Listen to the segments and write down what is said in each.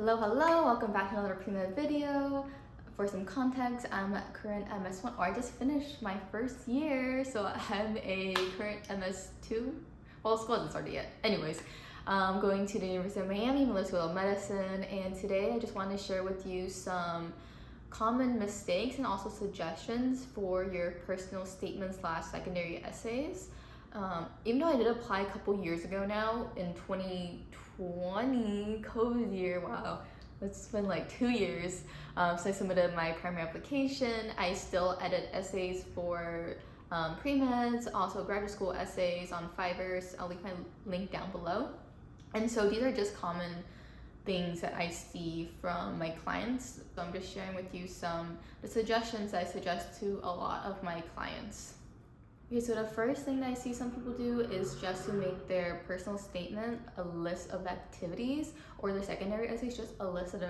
Hello, welcome back to another pre-med video. For some context, I'm a current MS1, or I just finished my first year, so I'm a current MS2. Well, school hasn't started yet. Anyways, I'm going to the University of Miami, Miller School of Medicine, and today I just want to share with you some common mistakes and also suggestions for your personal statement / secondary essays. Even though I did apply a couple years ago now in 2020 COVID year, wow, it's been like 2 years since I submitted my primary application. I still edit essays for pre-meds, also graduate school essays on Fiverr. I'll leave my link down below. And so these are just common things that I see from my clients. So I'm just sharing with you the suggestions I suggest to a lot of my clients. Okay, so the first thing that I see some people do is just to make their personal statement a list of activities, or their secondary essays just a list of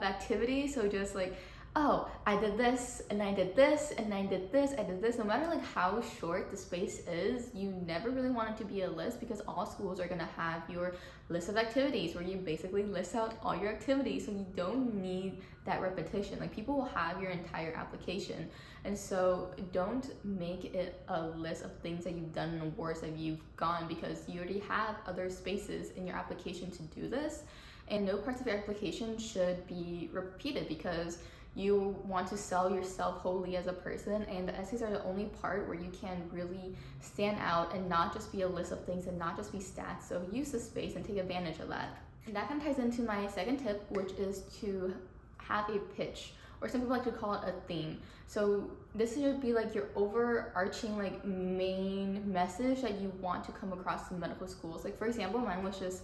activities. So just like, oh, I did this and I did this and I did this, I did this. No matter like how short the space is, you never really want it to be a list, because all schools are gonna have your list of activities where you basically list out all your activities. So you don't need that repetition. Like, people will have your entire application. And so don't make it a list of things that you've done and awards that you've gone, because you already have other spaces in your application to do this. And no parts of your application should be repeated, because you want to sell yourself wholly as a person, and the essays are the only part where you can really stand out and not just be a list of things and not just be stats. So use the space and take advantage of that. And that kind of ties into my second tip, which is to have a pitch, or some people like to call it a theme. So this should be like your overarching like main message that you want to come across in medical schools. Like, for example, mine was just,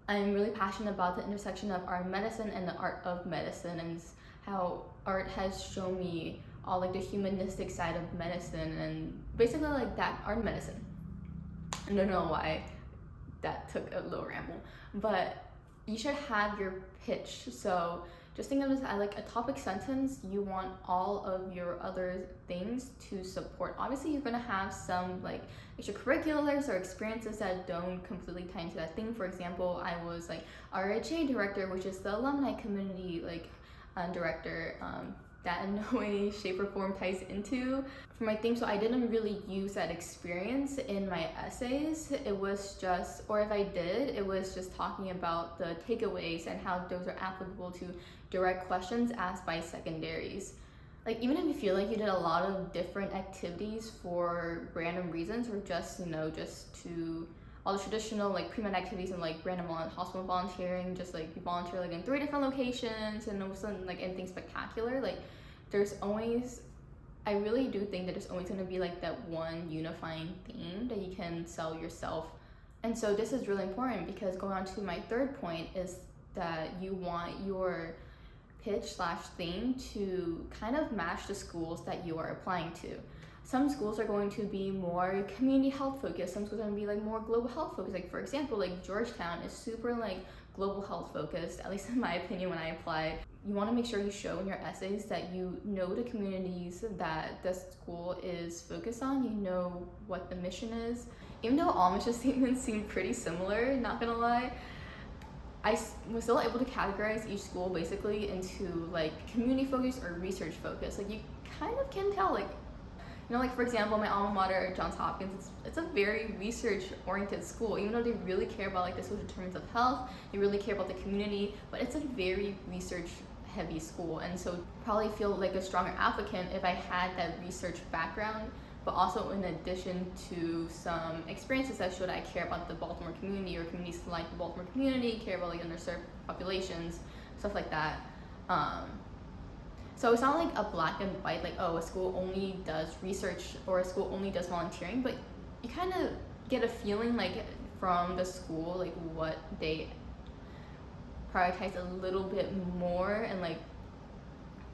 I'm really passionate about the intersection of art and medicine and the art of medicine, and how art has shown me all like the humanistic side of medicine, and basically like that art and medicine. I don't know why that took a little ramble, but you should have your pitch. So just think of this as like a topic sentence. You want all of your other things to support. Obviously, you're gonna have some like extracurriculars or experiences that don't completely tie into that thing. For example, I was like RHA director, which is the alumni community like director. That in no way, shape, or form ties into for my theme. So I didn't really use that experience in my essays. It was just, or if I did, it was just talking about the takeaways and how those are applicable to direct questions asked by secondaries. Like, even if you feel like you did a lot of different activities for random reasons, or just, just to all the traditional like pre-med activities and like random hospital volunteering, just like you volunteer like in 3 different locations and it wasn't like anything spectacular, like there's always, I really do think that there's always going to be like that one unifying theme that you can sell yourself. And so this is really important, because going on to my third point is that you want your pitch / theme to kind of match the schools that you are applying to. Some schools are going to be more community health focused. Some schools are going to be like more global health focused. Like, for example, like Georgetown is super like global health focused, at least in my opinion when I applied. You want to make sure you show in your essays that you know the communities that the school is focused on. You know what the mission is. Even though all mission statements seem pretty similar, not gonna lie, I was still able to categorize each school basically into like community focused or research focused. Like, you kind of can tell, like, like for example, my alma mater, Johns Hopkins, it's a very research-oriented school. Even though they really care about like the social determinants of health, they really care about the community, but it's a very research-heavy school. And so probably feel like a stronger applicant if I had that research background, but also in addition to some experiences that showed I care about the Baltimore community, or communities like the Baltimore community, care about like underserved populations, stuff like that. So it's not like a black and white, like, oh, a school only does research or a school only does volunteering, but you kind of get a feeling like from the school, like what they prioritize a little bit more and like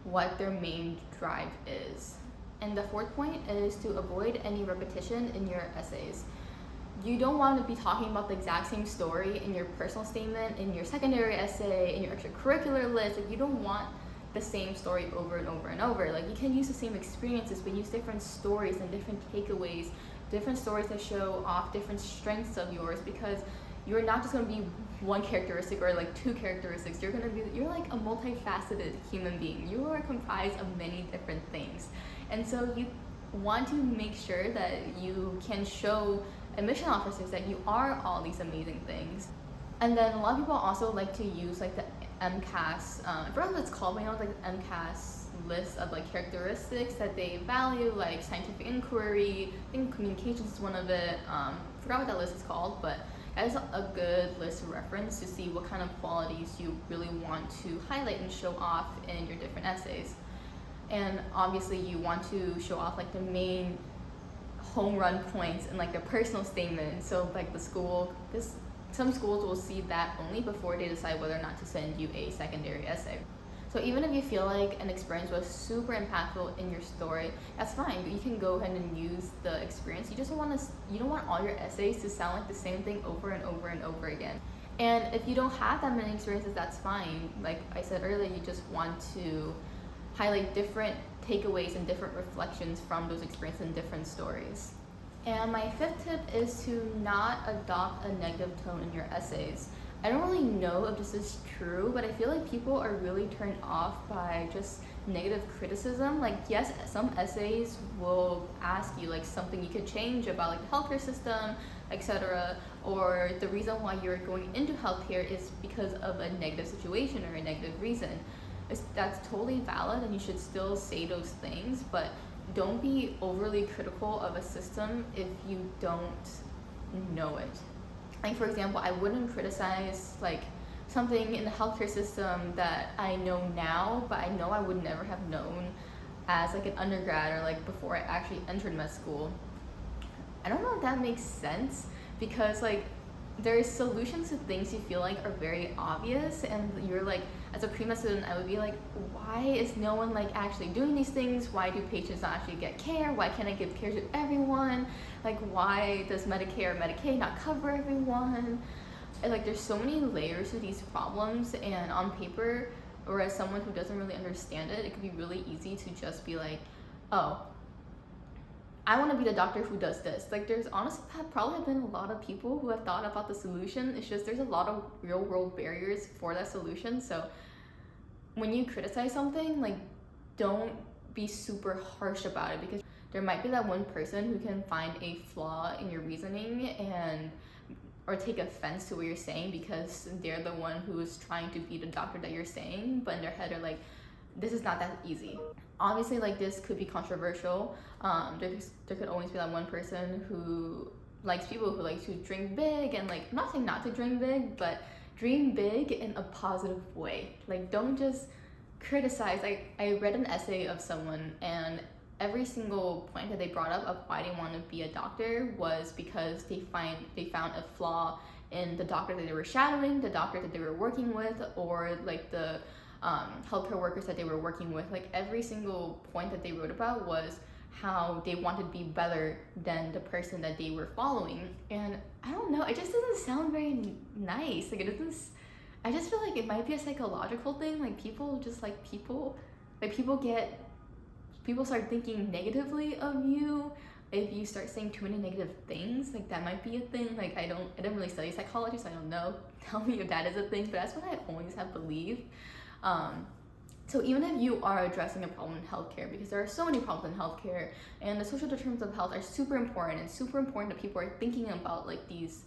what their main drive is. And the fourth point is to avoid any repetition in your essays. You don't want to be talking about the exact same story in your personal statement, in your secondary essay, in your extracurricular list. Like, you don't want the same story over and over and over. Like, you can use the same experiences, but use different stories and different takeaways, different stories that show off different strengths of yours, because you're not just going to be one characteristic or like two characteristics. You're like a multifaceted human being. You are comprised of many different things. And so you want to make sure that you can show admission officers that you are all these amazing things. And then a lot of people also like to use like the MCAS, I forgot what it's called, but like the MCAS list of like characteristics that they value, like scientific inquiry, I think communications is one of it. Forgot what that list is called, but that is a good list of reference to see what kind of qualities you really want to highlight and show off in your different essays. And obviously you want to show off like the main home run points in like your personal statement. So like some schools will see that only before they decide whether or not to send you a secondary essay. So even if you feel like an experience was super impactful in your story, that's fine. You can go ahead and use the experience. You don't want all your essays to sound like the same thing over and over and over again. And if you don't have that many experiences, that's fine. Like I said earlier, you just want to highlight different takeaways and different reflections from those experiences and different stories. And my fifth tip is to not adopt a negative tone in your essays. I don't really know if this is true, but I feel like people are really turned off by just negative criticism. Like, yes, some essays will ask you like something you could change about like the healthcare system, etc. Or the reason why you're going into healthcare is because of a negative situation or a negative reason. That's totally valid, and you should still say those things, but don't be overly critical of a system if you don't know it. Like, for example, I wouldn't criticize like something in the healthcare system that I know now, but I know I would never have known as like an undergrad or like before I actually entered med school. I don't know if that makes sense, because like there's solutions to things you feel like are very obvious, and you're like, as a pre-med student, I would be like, why is no one like actually doing these things? Why do patients not actually get care? Why can't I give care to everyone? Like, why does Medicare or Medicaid not cover everyone? And like, there's so many layers to these problems, and on paper, or as someone who doesn't really understand it, it could be really easy to just be like, oh, I want to be the doctor who does this. Like, there's honestly probably have been a lot of people who have thought about the solution. It's just there's a lot of real world barriers for that solution. So when you criticize something, like, don't be super harsh about it, because there might be that one person who can find a flaw in your reasoning or take offense to what you're saying because they're the one who is trying to be the doctor that you're saying, but in their head are like, this is not that easy. Obviously, like, this could be controversial. There could always be that one person who likes people who like to drink big, and like, I'm not saying not to drink big, but dream big in a positive way. Like, don't just criticize. Like, I read an essay of someone, and every single point that they brought up of why they want to be a doctor was because they found a flaw in the doctor that they were shadowing, the doctor that they were working with, or like the healthcare workers that they were working with. Like, every single point that they wrote about was how they wanted to be better than the person that they were following. And I don't know, it just doesn't sound very nice. Like, it doesn't, I just feel like it might be a psychological thing. Like, people start thinking negatively of you if you start saying too many negative things. Like, that might be a thing. Like, I didn't really study psychology, so I don't know. Tell me if that is a thing, but that's what I always have believed. So even if you are addressing a problem in healthcare, because there are so many problems in healthcare, and the social determinants of health are super important, and super important that people are thinking about like these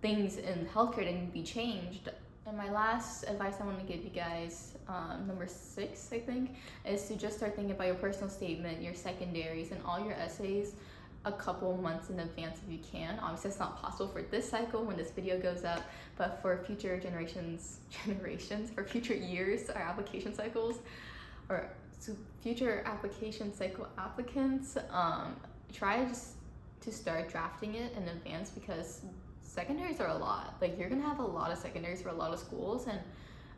things in healthcare that need to be changed. And my last advice I want to give you guys, number 6, I think, is to just start thinking about your personal statement, your secondaries, and all your essays a couple months in advance if you can. Obviously, it's not possible for this cycle when this video goes up, but for future for future years, our application cycles, or future application cycle applicants, try just to start drafting it in advance, because secondaries are a lot. Like, you're gonna have a lot of secondaries for a lot of schools, and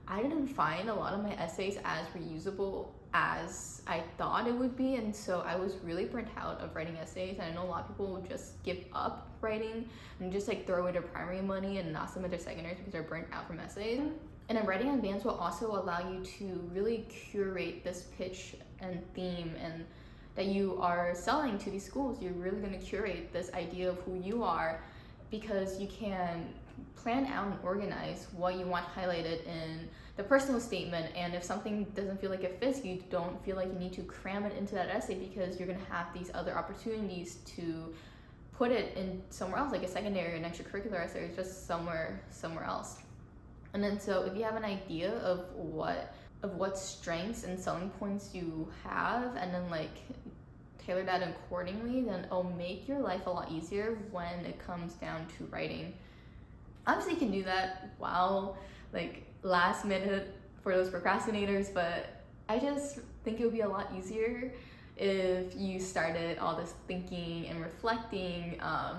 I didn't find a lot of my essays as reusable as I thought it would be, and so I was really burnt out of writing essays. And I know a lot of people will just give up writing and just like throw away their primary money and not submit their secondaries because they're burnt out from essays. And then writing in advance will also allow you to really curate this pitch and theme and that you are selling to these schools. You're really going to curate this idea of who you are, because you can plan out and organize what you want highlighted in the personal statement. And if something doesn't feel like it fits, you don't feel like you need to cram it into that essay, because you're gonna have these other opportunities to put it in somewhere else, like a secondary or an extracurricular essay, or just somewhere else. And then so if you have an idea of what strengths and selling points you have, and then like tailor that accordingly, then it'll make your life a lot easier when it comes down to writing. Obviously you can do that while like last minute for those procrastinators, but I just think it would be a lot easier if you started all this thinking and reflecting a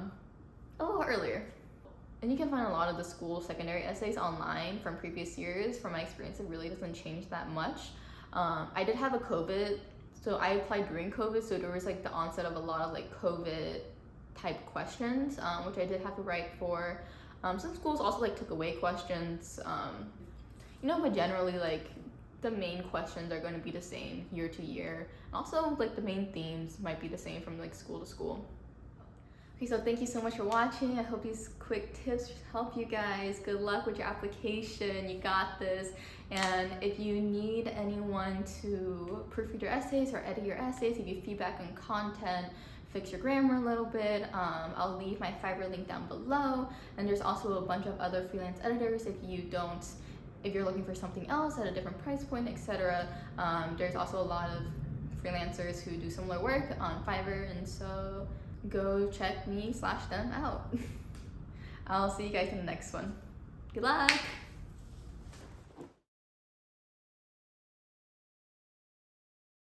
little earlier. And you can find a lot of the school secondary essays online from previous years. From my experience, it really doesn't change that much. I did have a COVID, so I applied during COVID, so there was like the onset of a lot of like COVID type questions, which I did have to write for. Some schools also like took away questions, but generally like the main questions are going to be the same year to year. Also like the main themes might be the same from like school to school. Okay, so thank you so much for watching. I hope these quick tips help you guys. Good luck with your application. You got this. And if you need anyone to proofread your essays or edit your essays, give you feedback on content, fix your grammar a little bit, I'll leave my Fiverr link down below. And there's also a bunch of other freelance editors if you're looking for something else at a different price point, etc. There's also a lot of freelancers who do similar work on Fiverr, and so go check me/them out. I'll see you guys in the next one. Good luck!